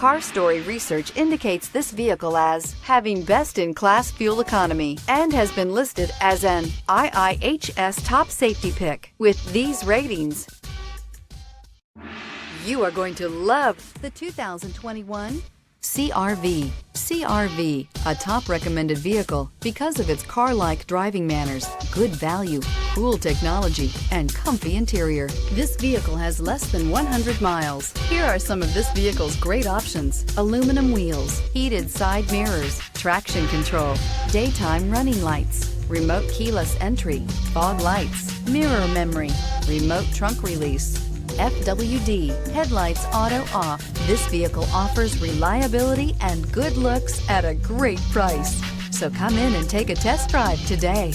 Car Story research indicates this vehicle as having best-in-class fuel economy and has been listed as an IIHS top safety pick. With these ratings, you are going to love the 2021 CR-V. CR-V, a top recommended vehicle because of its car-like driving manners, good value, cool technology, and comfy interior. This vehicle has less than 100 miles. Here are some of this vehicle's great options: aluminum wheels, heated side mirrors, traction control, daytime running lights, remote keyless entry, fog lights, mirror memory, remote trunk release, FWD, headlights auto off. This vehicle offers reliability and good looks at a great price. So come in and take a test drive today.